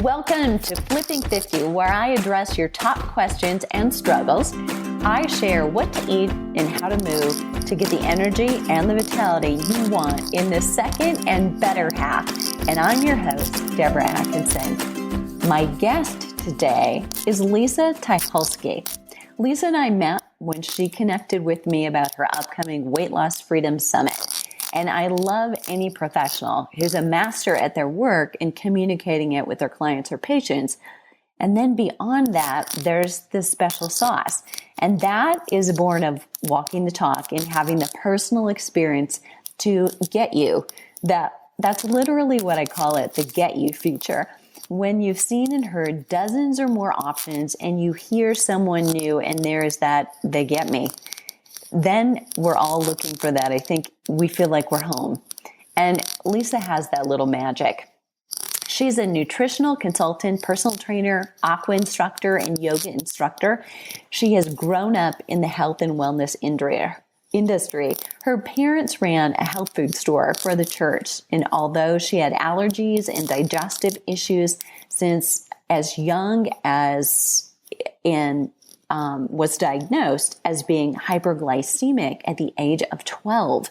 Welcome to Flipping 50, where I address your top questions and struggles. I share what to eat and how to move to get the energy and the vitality you want in the second and better half. And I'm your host, Deborah Atkinson. My guest today is Lisa Tyhulski. Lisa and I met when she connected with me about her upcoming Weight Loss Freedom Summit. And I love any professional who's a master at their work in communicating it with their clients or patients. And then beyond that, there's this special sauce. And that is born of walking the talk and having the personal experience to get you. That's literally what I call it, the get you feature. When you've seen and heard dozens or more options and you hear someone new and there's that, they get me. Then we're all looking for that. I think we feel like we're home. And Lisa has that little magic. She's a nutritional consultant, personal trainer, aqua instructor, and yoga instructor. She has grown up in the health and wellness industry. Her parents ran a health food store for the church. And although she had allergies and digestive issues since as young as was diagnosed as being hyperglycemic at the age of 12.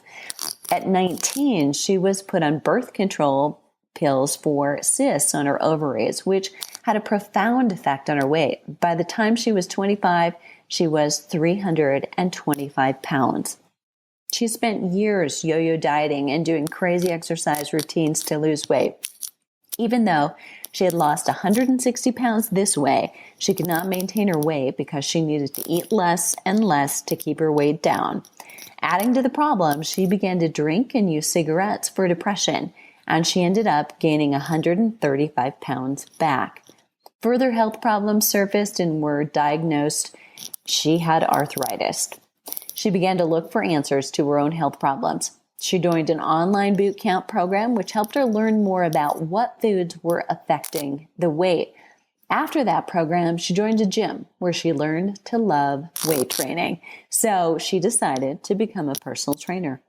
At 19, she was put on birth control pills for cysts on her ovaries, which had a profound effect on her weight. By the time she was 25, she was 325 pounds. She spent years yo-yo dieting and doing crazy exercise routines to lose weight. Even though she had lost 160 pounds this way, she could not maintain her weight because she needed to eat less and less to keep her weight down. Adding to the problem, she began to drink and use cigarettes for depression, and she ended up gaining 135 pounds back. Further health problems surfaced and were diagnosed. She had arthritis. She began to look for answers to her own health problems. She joined an online boot camp program, which helped her learn more about what foods were affecting the weight. After that program, she joined a gym where she learned to love weight training. So she decided to become a personal trainer.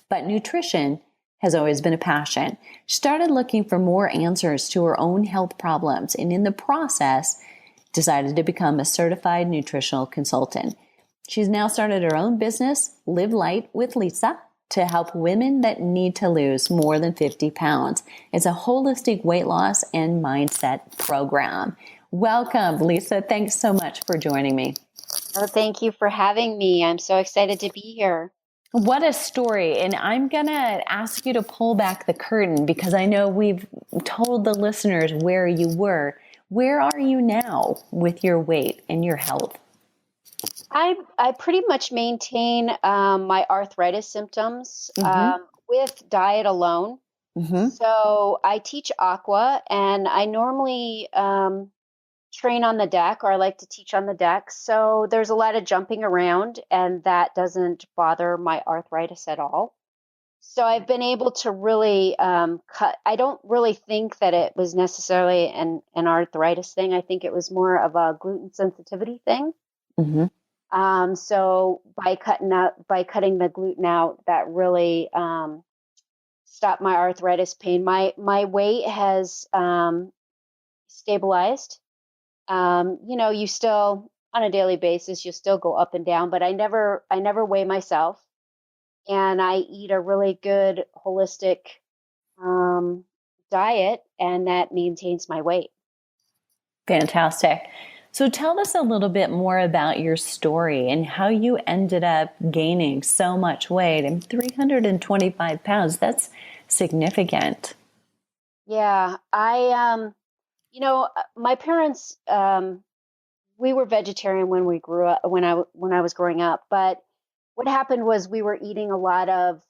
But nutrition has always been a passion. She started looking for more answers to her own health problems, and in the process, decided to become a certified nutritional consultant. She's now started her own business, Live Light with Lisa, to help women that need to lose more than 50 pounds. It's a holistic weight loss and mindset program. Welcome, Lisa. Thanks so much for joining me. Oh, thank you for having me. I'm so excited to be here. What a story. And I'm going to ask you to pull back the curtain because I know we've told the listeners where you were. Where are you now with your weight and your health? I pretty much maintain my arthritis symptoms with diet alone. Mm-hmm. So I teach aqua, and I normally train on the deck, or I like to teach on the deck. So there's a lot of jumping around, and that doesn't bother my arthritis at all. So I've been able to really cut. I don't really think that it was necessarily an arthritis thing. I think it was more of a gluten sensitivity thing. Mm-hmm. So by cutting the gluten out, that really stopped my arthritis pain. My weight has stabilized. You still on a daily basis, you still go up and down, but I never weigh myself, and I eat a really good holistic diet, and that maintains my weight. Fantastic. So tell us a little bit more about your story and how you ended up gaining so much weight and 325 pounds. That's significant. Yeah, my parents, we were vegetarian when we grew up, when I was growing up. But what happened was we were eating a lot of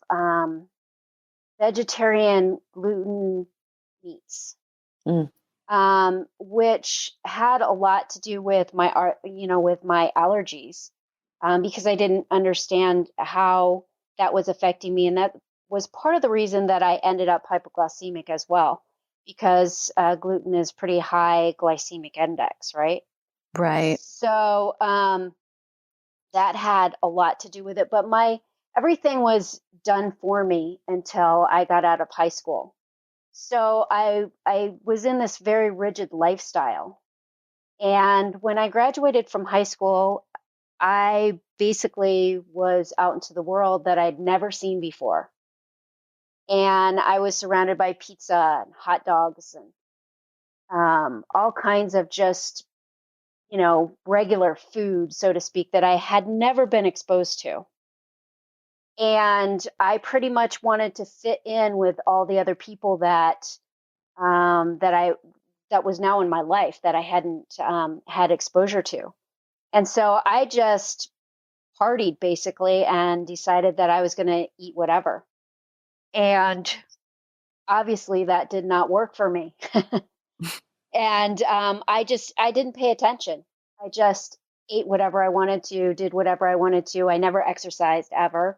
vegetarian gluten meats. Mm. Which had a lot to do with with my allergies, because I didn't understand how that was affecting me. And that was part of the reason that I ended up hypoglycemic as well, because gluten is pretty high glycemic index, right? Right. So that had a lot to do with it. But everything was done for me until I got out of high school. So I was in this very rigid lifestyle. And when I graduated from high school, I basically was out into the world that I'd never seen before. And I was surrounded by pizza and hot dogs and all kinds of just, regular food, so to speak, that I had never been exposed to. And I pretty much wanted to fit in with all the other people that was now in my life that I hadn't had exposure to. And so I just partied basically and decided that I was going to eat whatever. And obviously that did not work for me. And I didn't pay attention. I just ate whatever I wanted to, did whatever I wanted to. I never exercised ever.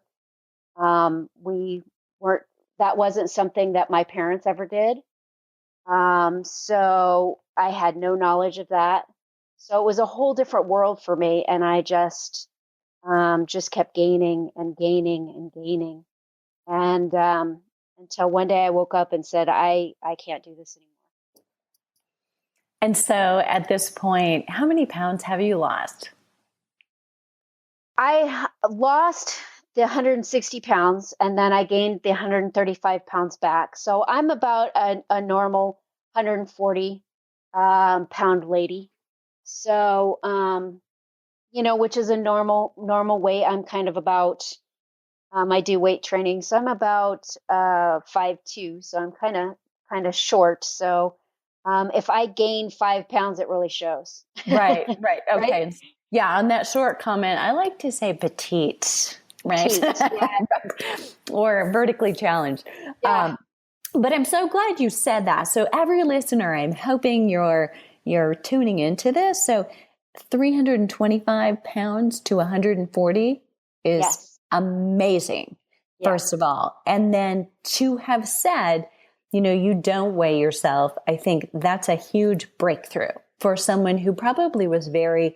We weren't, that wasn't something that my parents ever did. So I had no knowledge of that. So it was a whole different world for me. And I just kept gaining and gaining and gaining. And until one day I woke up and said, I can't do this anymore. And so at this point, how many pounds have you lost? I lost the 160 pounds and then I gained the 135 pounds back. So I'm about a normal 140 pound lady. So, which is a normal weight. I'm kind of about, I do weight training. So I'm about 5'2". So I'm kind of short. So if I gain 5 pounds, it really shows. Right. Okay. Right? Yeah. On that short comment, I like to say petite, right? Petite, yeah. Or vertically challenged. Yeah. But I'm so glad you said that. So every listener, I'm hoping you're tuning into this. So 325 pounds to 140 is Yes. amazing, first Yes. of all. And then to have said, you don't weigh yourself, I think that's a huge breakthrough for someone who probably was very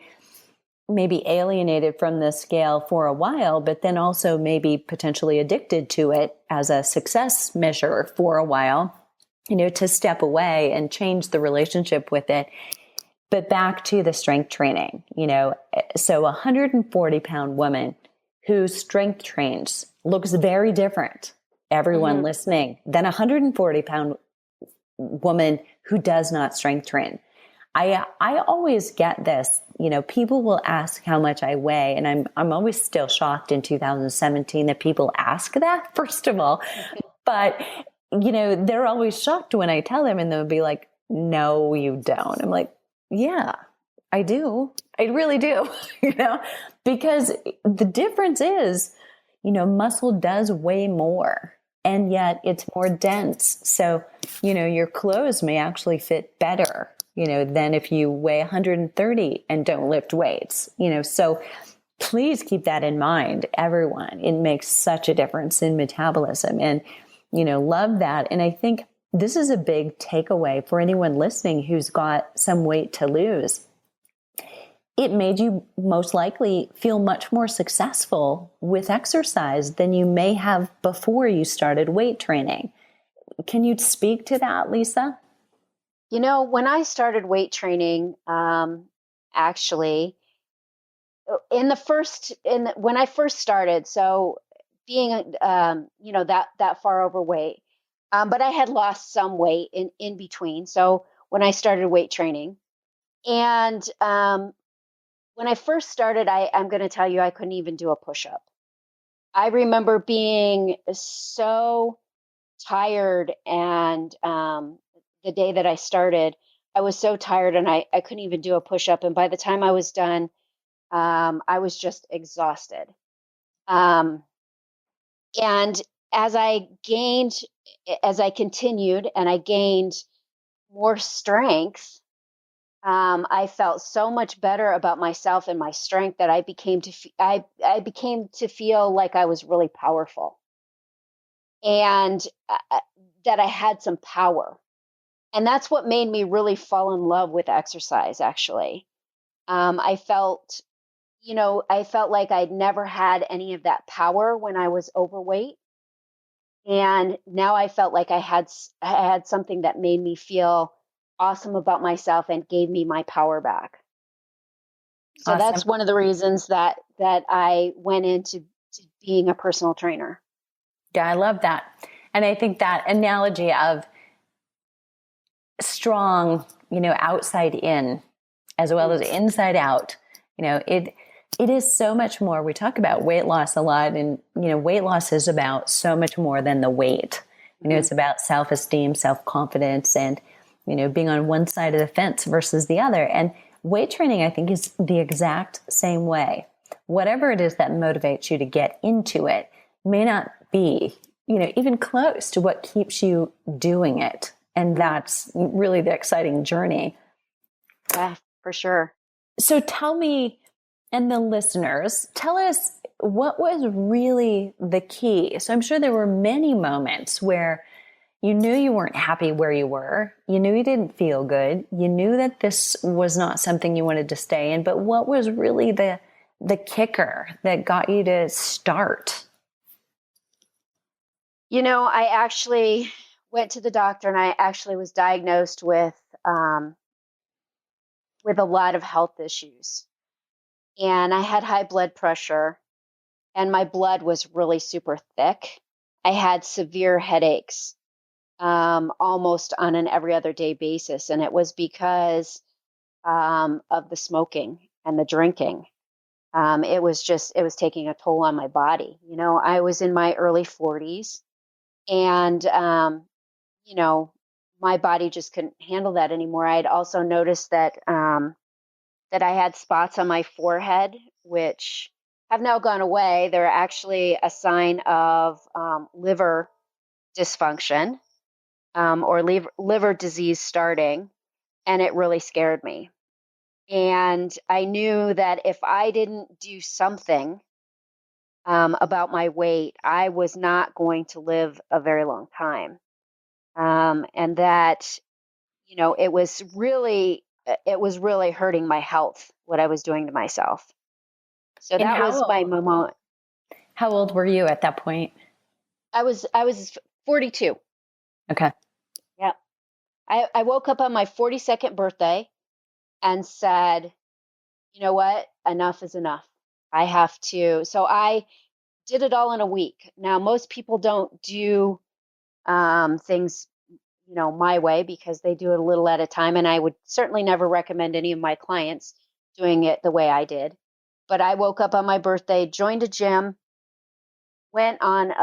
maybe alienated from the scale for a while, but then also maybe potentially addicted to it as a success measure for a while, to step away and change the relationship with it. But back to the strength training, so a 140-pound woman who strength trains looks very different, everyone listening, than a 140-pound woman who does not strength train. I always get this, people will ask how much I weigh, and I'm always still shocked in 2017 that people ask that, first of all. But, they're always shocked when I tell them, and they'll be like, no, you don't. I'm like, yeah, I do. I really do, because the difference is, muscle does weigh more, and yet it's more dense. So, your clothes may actually fit better, than if you weigh 130 and don't lift weights, so please keep that in mind, everyone. It makes such a difference in metabolism, and, love that. And I think this is a big takeaway for anyone listening who's got some weight to lose. It made you most likely feel much more successful with exercise than you may have before you started weight training. Can you speak to that, Lisa? When I started weight training, actually, when I first started, so being, that far overweight, but I had lost some weight in between. So when I started weight training, and when I first started, I'm going to tell you, I couldn't even do a push up. I remember being so tired, and the day that I started, I was so tired and I couldn't even do a push up. And by the time I was done, I was just exhausted. Um, and as I gained, as I continued and I gained more strength, I felt so much better about myself and my strength that I became to feel like I was really powerful, and that I had some power. And that's what made me really fall in love with exercise, actually. I felt, I felt like I'd never had any of that power when I was overweight. And now I felt like I had something that made me feel awesome about myself and gave me my power back. So Awesome. that's one of the reasons that I went into to being a personal trainer. Yeah, I love that. And I think that analogy of strong, outside in as well as inside out, it is so much more. We talk about weight loss a lot, and, weight loss is about so much more than the weight. It's about self-esteem, self-confidence, and, being on one side of the fence versus the other. And weight training, I think, is the exact same way. Whatever it is that motivates you to get into it may not be, even close to what keeps you doing it. And that's really the exciting journey. Yeah, for sure. So tell me, and the listeners, tell us what was really the key. So I'm sure there were many moments where you knew you weren't happy where you were. You knew you didn't feel good. You knew that this was not something you wanted to stay in. But what was really the kicker that got you to start? I actually went to the doctor, and I actually was diagnosed with a lot of health issues. And I had high blood pressure, and my blood was really super thick. I had severe headaches, almost on an every other day basis. And it was because of the smoking and the drinking. It was taking a toll on my body. I was in my early 40s, and, my body just couldn't handle that anymore. I had also noticed that that I had spots on my forehead, which have now gone away. They're actually a sign of liver dysfunction, or liver disease starting, and it really scared me. And I knew that if I didn't do something about my weight, I was not going to live a very long time. And that, it was really hurting my health, what I was doing to myself. So And that was my moment. how old were you at that point? I was 42. Okay. Yeah. I woke up on my 42nd birthday and said, you know what? Enough is enough. I have to. So I did it all in a week. Now, most people don't do things, my way, because they do it a little at a time. And I would certainly never recommend any of my clients doing it the way I did. But I woke up on my birthday, joined a gym, went on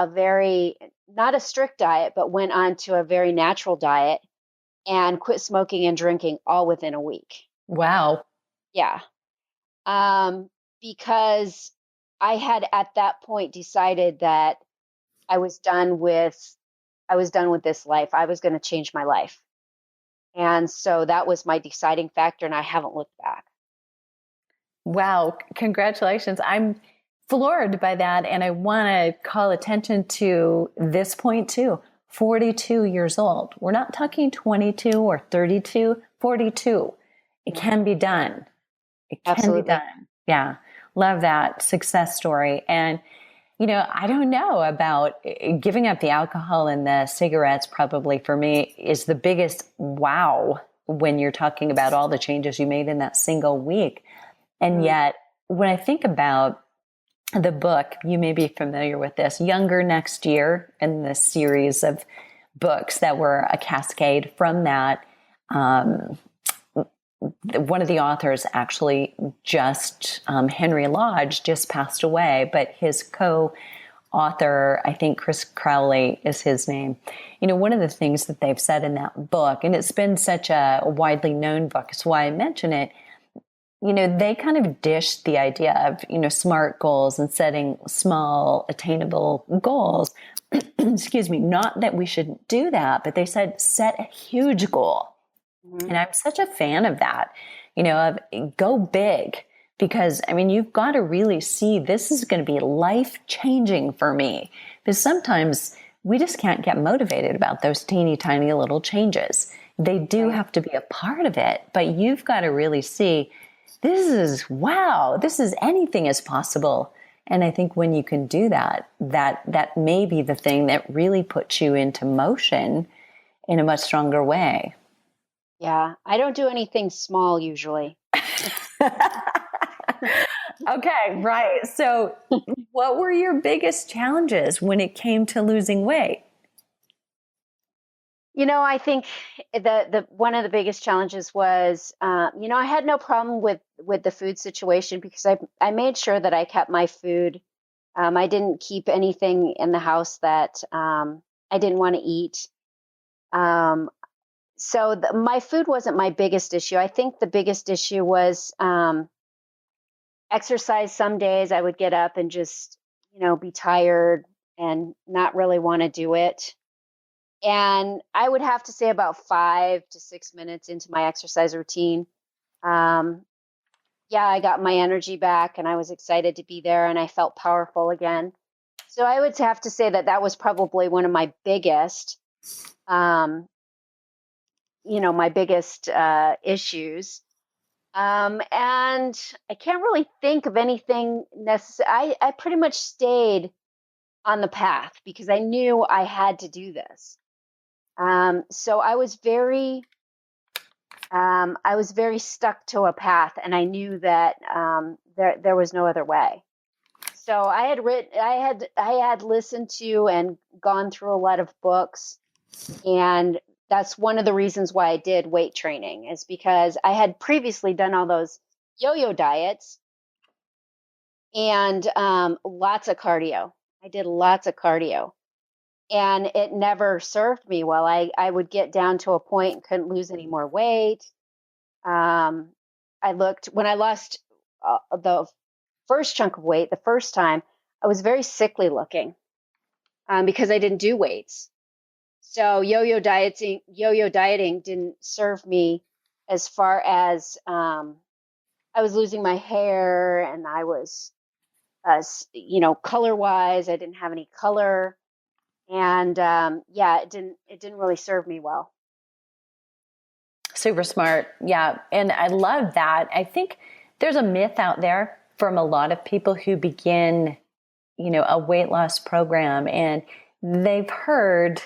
not a strict diet, but went on to a very natural diet, and quit smoking and drinking all within a week. Wow. Yeah. Because I had at that point decided that I was done with this life. I was going to change my life. And so that was my deciding factor, and I haven't looked back. Wow. Congratulations. I'm floored by that. And I want to call attention to this point too. 42 years old. We're not talking 22 or 32, 42. It can be done. It can Absolutely. be done. Yeah. Love that success story. And, I don't know about giving up the alcohol and the cigarettes, probably for me is the biggest wow when you're talking about all the changes you made in that single week. And yet, when I think about the book, you may be familiar with this, Younger Next Year, and the series of books that were a cascade from that. One of the authors actually Henry Lodge just passed away, but his co-author, I think Chris Crowley is his name. One of the things that they've said in that book, and it's been such a widely known book, is why I mention it, they kind of dished the idea of, SMART goals and setting small, attainable goals. Excuse me, not that we shouldn't do that, but they said set a huge goal. And I'm such a fan of that, of go big, because you've got to really see this is going to be life changing for me, because sometimes we just can't get motivated about those teeny tiny little changes. They do have to be a part of it, but you've got to really see this is anything is possible. And I think when you can do that, that may be the thing that really puts you into motion in a much stronger way. Yeah, I don't do anything small usually. Okay, right. So what were your biggest challenges when it came to losing weight? I think the one of the biggest challenges was, I had no problem with the food situation because I made sure that I kept my food. I didn't keep anything in the house that I didn't want to eat. Um, so my food wasn't my biggest issue. I think the biggest issue was exercise. Some days I would get up and just, be tired and not really want to do it. And I would have to say about 5 to 6 minutes into my exercise routine, um, yeah, I got my energy back and I was excited to be there and I felt powerful again. So I would have to say that that was probably one of my biggest, um, issues. And I can't really think of anything necessary. I pretty much stayed on the path because I knew I had to do this. So I was very stuck to a path, and I knew that there was no other way. So I had listened to and gone through a lot of books, and that's one of the reasons why I did weight training is because I had previously done all those yo-yo diets and lots of cardio. I did lots of cardio. And it never served me well. I would get down to a point and couldn't lose any more weight. Um, when I lost the first chunk of weight the first time, I was very sickly looking because I didn't do weights. So yo-yo dieting didn't serve me as far as I was losing my hair and I was, color wise, I didn't have any color. And it didn't really serve me well. Super smart. Yeah. And I love that. I think there's a myth out there from a lot of people who begin, a weight loss program and they've heard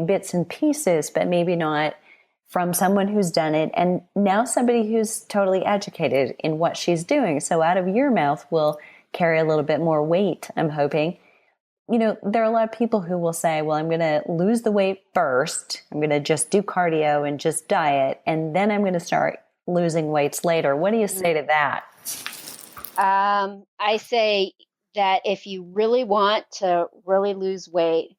bits and pieces, but maybe not from someone who's done it. And now somebody who's totally educated in what she's doing. So out of your mouth will carry a little bit more weight, I'm hoping. There are a lot of people who will say, well, I'm going to lose the weight first. I'm going to just do cardio and just diet. And then I'm going to start losing weights later. What do you say to that? I say that if you really want to really lose weight,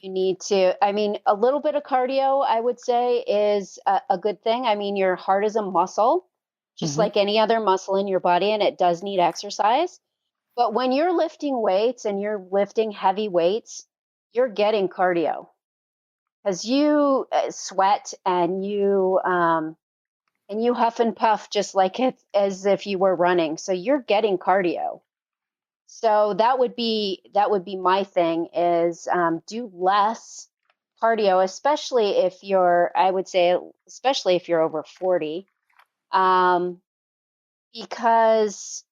you need to, a little bit of cardio, I would say, is a good thing. Your heart is a muscle, just like any other muscle in your body, and it does need exercise. But when you're lifting weights and you're lifting heavy weights, you're getting cardio because you sweat and you huff and puff just like it as if you were running. So you're getting cardio. So that would be my thing is do less cardio, especially if you're over 40, because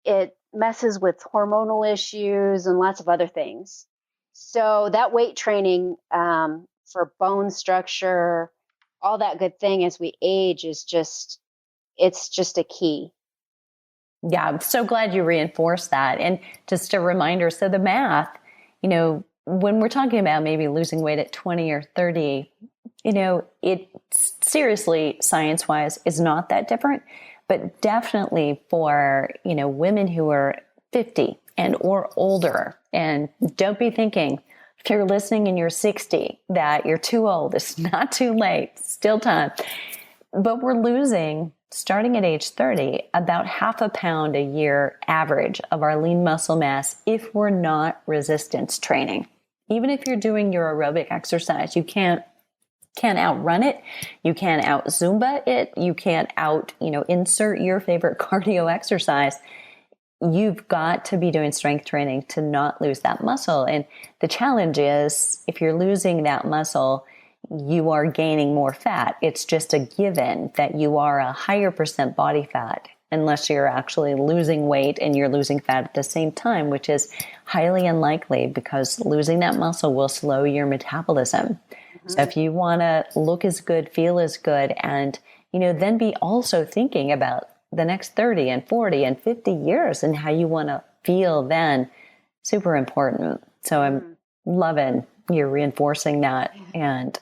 it messes with hormonal issues and lots of other things. So that weight training for bone structure, all that good thing as we age it's just a key. Yeah, I'm so glad you reinforced that. And just a reminder, so the math, when we're talking about maybe losing weight at 20 or 30, it seriously, science-wise, is not that different. But definitely for, women who are 50 and or older, and don't be thinking, if you're listening and you're 60, that you're too old. It's not too late, still time. But we're losing, starting at age 30, about 0.5 pound a year average of our lean muscle mass if we're not resistance training. Even if you're doing your aerobic exercise, you can't outrun it. You can't out Zumba it. You can't out, insert your favorite cardio exercise. You've got to be doing strength training to not lose that muscle. And the challenge is if you're losing that muscle, you are gaining more fat. It's just a given that you are a higher percent body fat unless you're actually losing weight and you're losing fat at the same time, which is highly unlikely because losing that muscle will slow your metabolism. So if you want to look as good, feel as good, and, then be also thinking about the next 30 and 40 and 50 years and how you want to feel then, super important. So I'm loving you're reinforcing that. And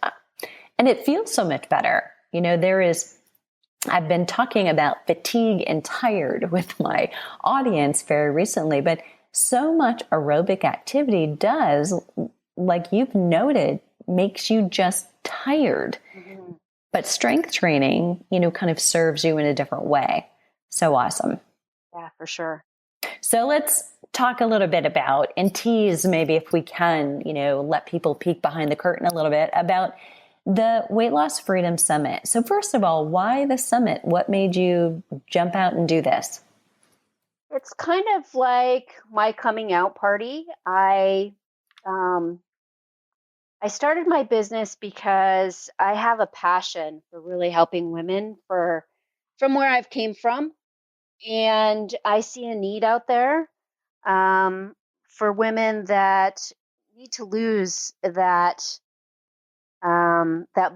it feels so much better. I've been talking about fatigue and tired with my audience very recently, but so much aerobic activity does, like you've noted, makes you just tired. But strength training, kind of serves you in a different way. So awesome. Yeah, for sure. So let's talk a little bit about, and tease maybe if we can, let people peek behind the curtain a little bit about the Weight Loss Freedom Summit. So first of all, why the summit? What made you jump out and do this? It's kind of like my coming out party. I started my business because I have a passion for really helping women from where I've came from, and I see a need out there for women that need to lose that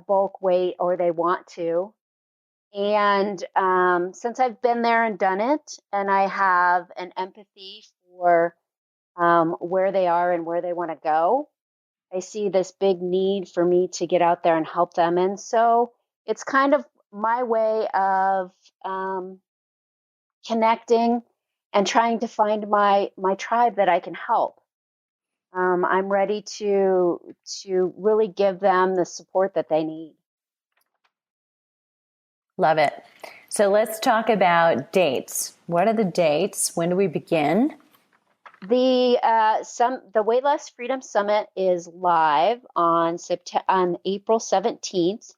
bulk weight, or they want to. And since I've been there and done it, and I have an empathy for where they are and where they want to go, I see this big need for me to get out there and help them. And so it's kind of my way of connecting and trying to find my tribe that I can help. I'm ready to really give them the support that they need. Love it. So let's talk about dates. What are the dates? When do we begin? The Weight Loss Freedom Summit is live on April 17th,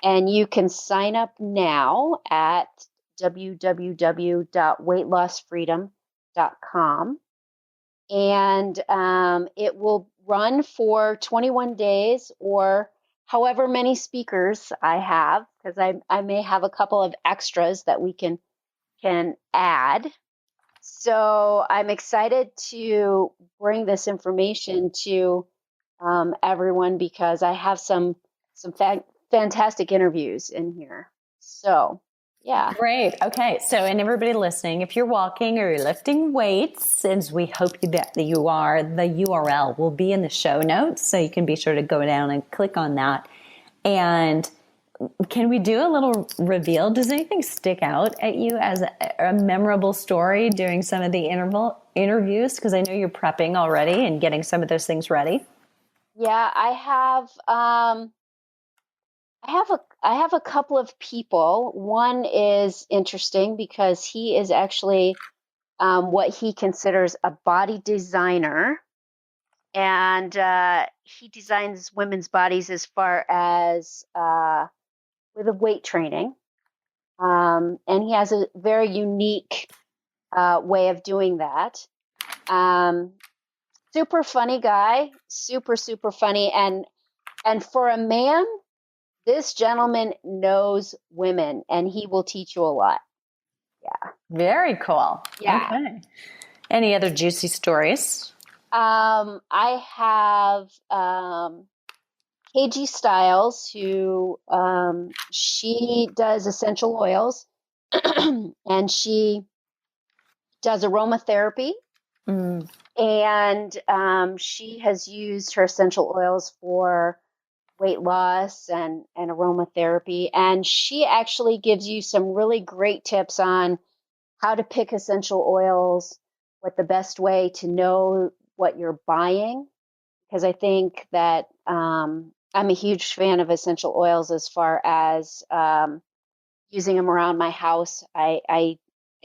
and you can sign up now at www.weightlossfreedom.com. And it will run for 21 days, or however many speakers I have, because I may have a couple of extras that we can add. So I'm excited to bring this information to everyone, because I have some fantastic interviews in here. So yeah. Great. Okay. So, and everybody listening, if you're walking or you're lifting weights, as we hope that you are, the URL will be in the show notes. So you can be sure to go down and click on that. And can we do a little reveal? Does anything stick out at you as a memorable story during some of the interviews? Because I know you're prepping already and getting some of those things ready. Yeah, I have a couple of people. One is interesting because he is actually what he considers a body designer, and he designs women's bodies as far as with a weight training, and he has a very unique way of doing that. Super funny guy, super funny, and for a man, this gentleman knows women, and he will teach you a lot. Yeah. Very cool. Yeah. Okay. Any other juicy stories? I have KG Styles, who she does essential oils, and she does aromatherapy. And she has used her essential oils for weight loss and aromatherapy. And she actually gives you some really great tips on how to pick essential oils, what the best way to know what you're buying. Because I think that I'm a huge fan of essential oils as far as using them around my house. I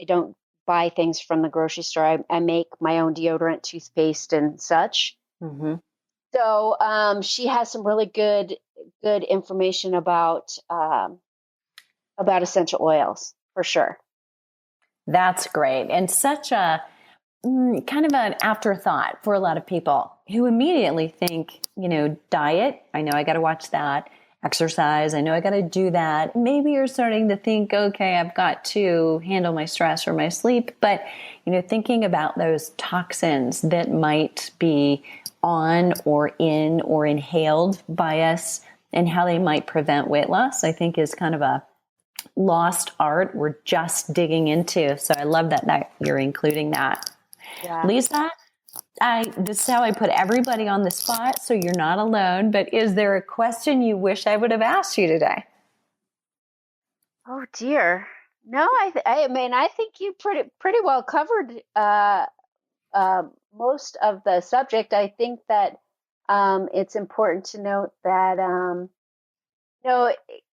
don't buy things from the grocery store. I make my own deodorant, toothpaste, and such. Mm-hmm. So she has some really good information about essential oils for sure. That's great. And such a kind of an afterthought for a lot of people who immediately think, diet. I know I got to watch that. exercise. I know I got to do that. Maybe you're starting to think, okay, I've got to handle my stress or my sleep. But, thinking about those toxins that might be on or in or inhaled by us and how they might prevent weight loss, I think is kind of a lost art we're just digging into. So I love that you're including that. Yeah. Lisa, this is how I put everybody on the spot, so you're not alone. But is there a question you wish I would have asked you today? Oh dear. No, I mean, I think you pretty well covered most of the subject. I think that it's important to note that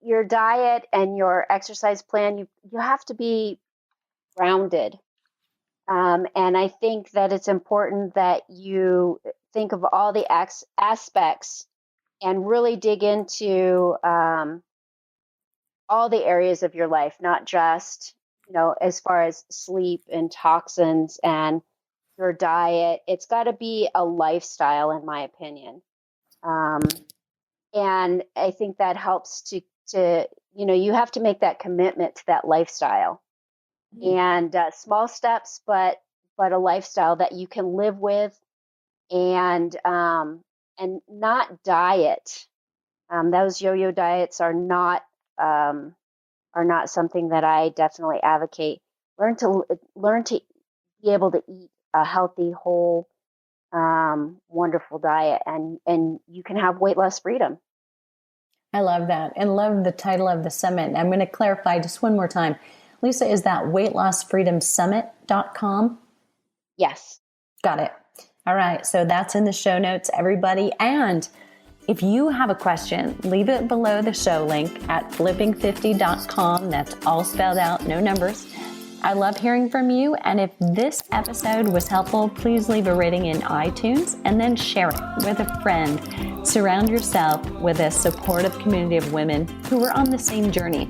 your diet and your exercise plan, you have to be grounded. And I think that it's important that you think of all the aspects and really dig into all the areas of your life, not just, as far as sleep and toxins and your diet. It's got to be a lifestyle, in my opinion. And I think that helps to you have to make that commitment to that lifestyle. And small steps, but a lifestyle that you can live with, and not diet. Those yo-yo diets are not something that I definitely advocate. Learn to be able to eat a healthy, whole, wonderful diet, and you can have weight loss freedom. I love that, and love the title of the summit. I'm going to clarify just one more time. Lisa, is that weightlossfreedomsummit.com? Yes. Got it. All right. So that's in the show notes, everybody. And if you have a question, leave it below the show link at flipping50.com. That's all spelled out, no numbers. I love hearing from you. And if this episode was helpful, please leave a rating in iTunes and then share it with a friend. Surround yourself with a supportive community of women who are on the same journey.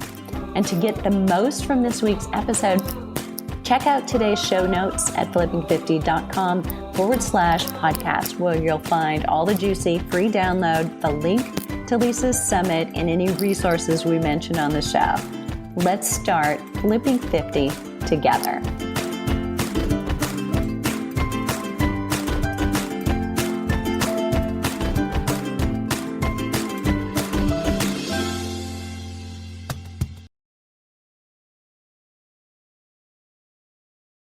And to get the most from this week's episode, check out today's show notes at flipping50.com/podcast, where you'll find all the juicy free download, the link to Lisa's summit, and any resources we mentioned on the show. Let's start Flipping 50 together.